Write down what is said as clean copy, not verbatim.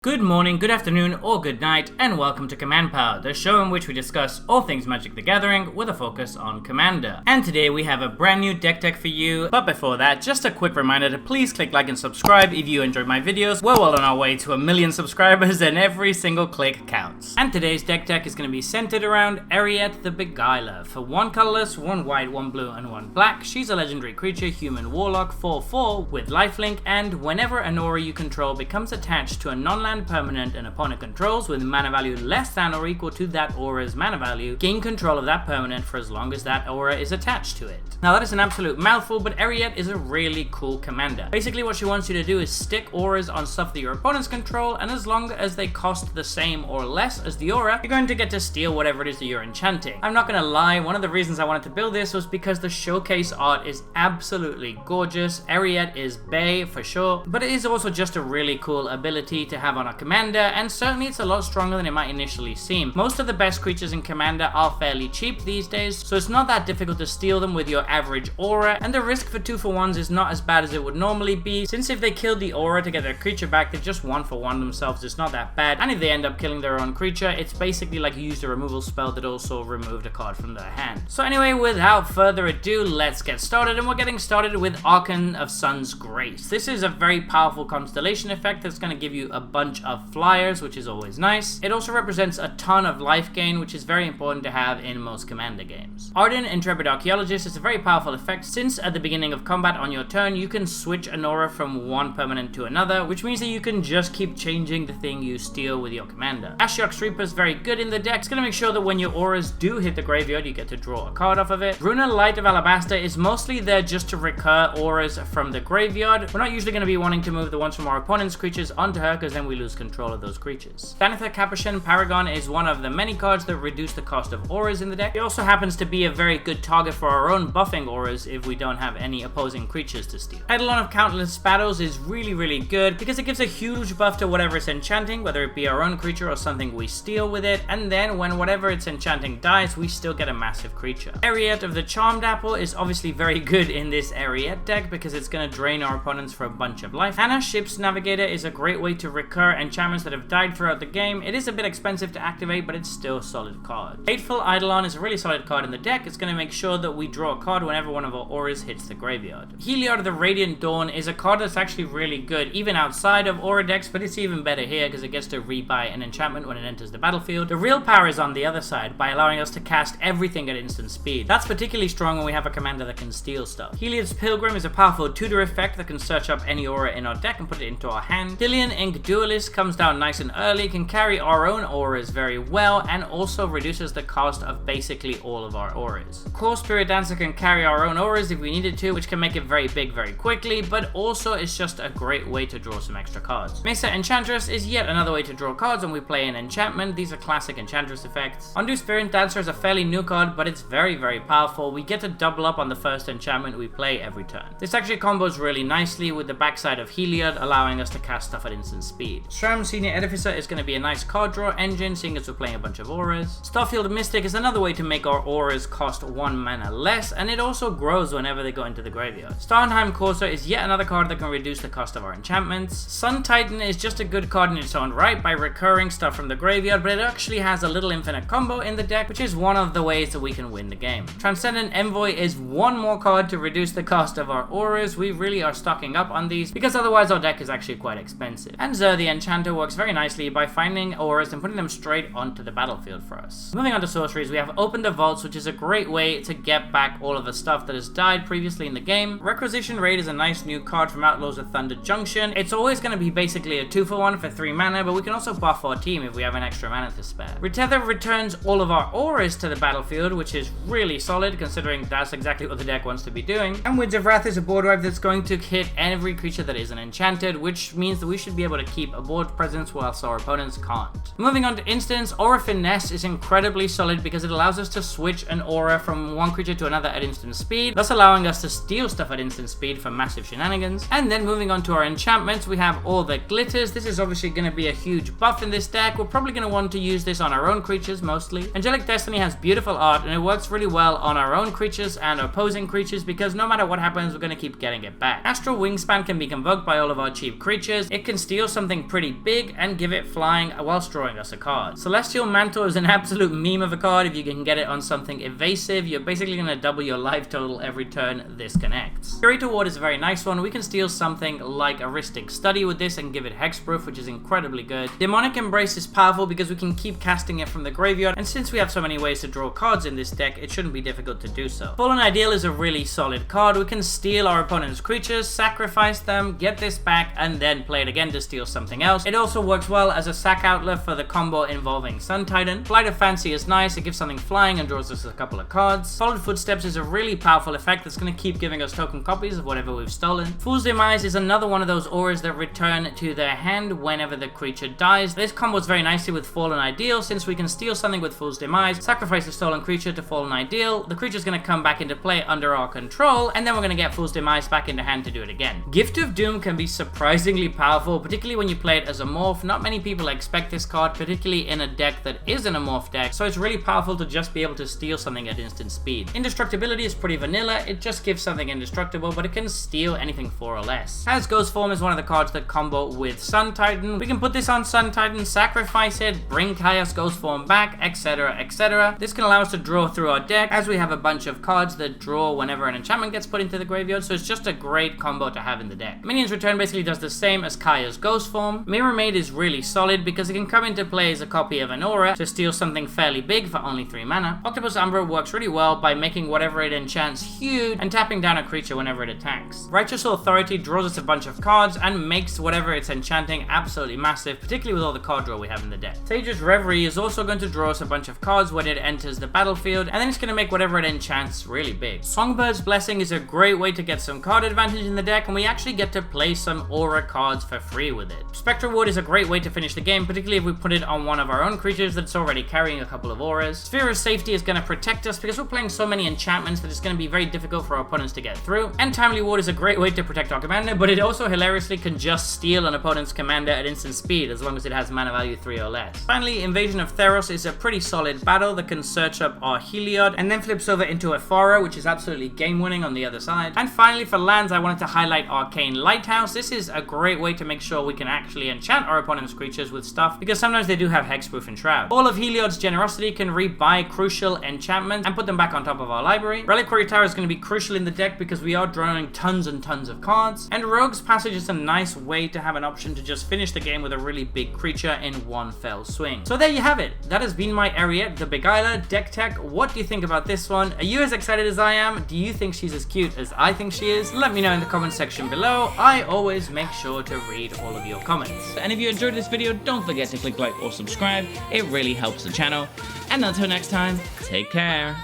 Good morning, good afternoon, or good night, and welcome to Command Power, the show in which we discuss all things Magic the Gathering with a focus on Commander. And today we have a brand new deck tech for you, but before that, just a quick reminder to please click like and subscribe if you enjoy my videos. We're well on our way to 1 million subscribers and every single click counts. And today's deck tech is going to be centered around Eriette the Beguiler. For 1 colorless, 1 white, 1 blue, and 1 black, she's a legendary creature, human warlock, 4/4 with lifelink, and whenever an aura you control becomes attached to a non-land permanent an opponent controls with mana value less than or equal to that aura's mana value, gain control of that permanent for as long as that aura is attached to it. Now that is an absolute mouthful, but Eriette is a really cool commander. Basically what she wants you to do is stick auras on stuff that your opponents control, and as long as they cost the same or less as the aura, you're going to get to steal whatever it is that you're enchanting. I'm not gonna lie, one of the reasons I wanted to build this was because the showcase art is absolutely gorgeous. Eriette is bae for sure, but it is also just a really cool ability to have on a commander, and certainly it's a lot stronger than it might initially seem. Most of the best creatures in Commander are fairly cheap these days, so it's not that difficult to steal them with your average aura, and the risk for 2-for-1s is not as bad as it would normally be, since if they kill the aura to get their creature back, they just 1-for-1 themselves. It's not that bad, and if they end up killing their own creature, it's basically like you used a removal spell that also removed a card from their hand. So anyway, without further ado, let's get started, and we're getting started with Archon of Sun's Grace. This is a very powerful constellation effect that's going to give you a bunch of flyers, which is always nice. It also represents a ton of life gain, which is very important to have in most Commander games. Ardent Intrepid Archaeologist is a very powerful effect, since at the beginning of combat on your turn, you can switch an aura from one permanent to another, which means that you can just keep changing the thing you steal with your commander. Ashiok's Reaper is very good in the deck. It's going to make sure that when your auras do hit the graveyard, you get to draw a card off of it. Runa Light of Alabaster is mostly there just to recur auras from the graveyard. We're not usually going to be wanting to move the ones from our opponent's creatures onto her, because then we lose control of those creatures. Thanatha Capuchin Paragon is one of the many cards that reduce the cost of auras in the deck. It also happens to be a very good target for our own buffing auras if we don't have any opposing creatures to steal. Eidolon of Countless Battles is really good because it gives a huge buff to whatever it's enchanting, whether it be our own creature or something we steal with it, and then when whatever it's enchanting dies, we still get a massive creature. Eriette of the Charmed Apple is obviously very good in this Eriette deck because it's going to drain our opponents for a bunch of life. Hannah Ship's Navigator is a great way to recur enchantments that have died throughout the game. It is a bit expensive to activate, but it's still a solid card. Hateful Eidolon is a really solid card in the deck. It's going to make sure that we draw a card whenever one of our auras hits the graveyard. Heliod of the Radiant Dawn is a card that's actually really good, even outside of aura decks, but it's even better here because it gets to rebuy an enchantment when it enters the battlefield. The real power is on the other side, by allowing us to cast everything at instant speed. That's particularly strong when we have a commander that can steal stuff. Heliod's Pilgrim is a powerful tutor effect that can search up any aura in our deck and put it into our hand. Dillion Ink Duelist comes down nice and early, can carry our own auras very well, and also reduces the cost of basically all of our auras. Of course, Spirit Dancer can carry our own auras if we needed to, which can make it very big very quickly, but also it's just a great way to draw some extra cards. Mesa Enchantress is yet another way to draw cards when we play an enchantment. These are classic Enchantress effects. Undo Spirit Dancer is a fairly new card, but it's very powerful. We get to double up on the first enchantment we play every turn. This actually combos really nicely with the backside of Heliod, allowing us to cast stuff at instant speed. Shram Senior Edificer is going to be a nice card draw engine, seeing as we're playing a bunch of auras. Starfield Mystic is another way to make our auras cost 1 mana less, and it also grows whenever they go into the graveyard. Starnheim Courser is yet another card that can reduce the cost of our enchantments. Sun Titan is just a good card in its own right by recurring stuff from the graveyard, but it actually has a little infinite combo in the deck, which is one of the ways that we can win the game. Transcendent Envoy is one more card to reduce the cost of our auras. We really are stocking up on these because otherwise our deck is actually quite expensive. And Zer the Enchanter works very nicely by finding auras and putting them straight onto the battlefield for us. Moving on to sorceries, we have Open the Vaults, which is a great way to get back all of the stuff that has died previously in the game. Requisition Raid is a nice new card from Outlaws of Thunder Junction. It's always going to be basically a 2-for-1 for 3 mana, but we can also buff our team if we have an extra mana to spare. Retether returns all of our auras to the battlefield, which is really solid considering that's exactly what the deck wants to be doing. And Winds of Wrath is a board wipe that's going to hit every creature that isn't enchanted, which means that we should be able to keep a board presence whilst our opponents can't. Moving on to instants, Aura Finesse is incredibly solid because it allows us to switch an aura from one creature to another at instant speed, thus allowing us to steal stuff at instant speed for massive shenanigans. And then moving on to our enchantments, we have all the glitters. This is obviously going to be a huge buff in this deck. We're probably probably going to want to use this on our own creatures mostly. Angelic Destiny has beautiful art and it works really well on our own creatures and opposing creatures because no matter what happens, we're going to keep getting it back. Astral Wingspan can be convoked by all of our cheap creatures. It can steal something pretty big and give it flying whilst drawing us a card. Celestial Mantle is an absolute meme of a card. If you can get it on something evasive, you're basically going to double your life total every turn this connects. Curator Ward is a very nice one. We can steal something like Aristic Study with this and give it hexproof, which is incredibly good. Demonic Embrace is powerful because we can keep casting it from the graveyard, and since we have so many ways to draw cards in this deck, it shouldn't be difficult to do so. Fallen Ideal is a really solid card. We can steal our opponent's creatures, sacrifice them, get this back, and then play it again to steal something else. It also works well as a sack outlet for the combo involving Sun Titan. Flight of Fancy is nice. It gives something flying and draws us a couple of cards. Followed Footsteps is a really powerful effect that's going to keep giving us token copies of whatever we've stolen. Fool's Demise is another one of those auras that return to their hand whenever the creature dies. This combos very nicely with Fallen Ideal since we can steal something with Fool's Demise, sacrifice a stolen creature to Fallen Ideal, the creature's going to come back into play under our control, and then we're going to get Fool's Demise back into hand to do it again. Gift of Doom can be surprisingly powerful, particularly when you play it as a morph. Not many people expect this card, particularly in a deck that isn't a morph deck, so it's really powerful to just be able to steal something at instant speed. Indestructibility is pretty vanilla. It just gives something indestructible, but it can steal anything 4 or less. As Ghost Form is one of the cards that combo with Sun Titan. We can put this on Sun Titan, sacrifice it, bring Chaos Ghost Form back, etc, etc. This can allow us to draw through our deck as we have a bunch of cards that draw whenever an enchantment gets put into the graveyard, so it's just a great combo to have in the deck. Minions Return basically does the same as Kaya's Ghost Form. Mirror Maid is really solid because it can come into play as a copy of an aura to steal something fairly big for only 3 mana. Octopus Umbra works really well by making whatever it enchants huge and tapping down a creature whenever it attacks. Righteous Authority draws us a bunch of cards and makes whatever it's enchanting absolutely massive, particularly with all the card draw we have in the deck. Sage's Reverie is also going to draw us a bunch of cards when it enters the battlefield, and then it's going to make whatever it enchants really big. Songbird's Blessing is a great way to get some card advantage in the deck, and we actually get to play some aura cards for free with it. Spectral Ward is a great way to finish the game, particularly if we put it on one of our own creatures that's already carrying a couple of auras. Sphere of Safety is going to protect us because we're playing so many enchantments that it's going to be very difficult for our opponents to get through. And Timely Ward is a great way to protect our commander, but it also hilariously can just steal an opponent's commander at instant speed as long as it has mana value 3 or less. Finally, Invasion of Theros is a pretty solid battle that can search up our Heliod and then flips over into Ephora, which is absolutely game winning on the other side. And finally, for lands, I wanted to highlight Arcane Lighthouse. This is a great way to make sure we can actually enchant our opponent's creatures with stuff because sometimes they do have hexproof and shroud. All of Heliod's Generosity can rebuy crucial enchantments and put them back on top of our library. Reliquary Tower is going to be crucial in the deck because we are drawing tons and tons of cards. And Rogue's Passage is a nice way to have an option to just finish the game with a really big creature in one fell swing. So there you have it. That has been my Eriette, the Beguiler deck tech. What do you think about this one? Are you as excited as I am? Do you think she's as cute as I think she is? Let me know in the comment section below. I always make sure to read all of your comments. And if you enjoyed this video, don't forget to click like or subscribe. It really helps the channel. And until next time, take care.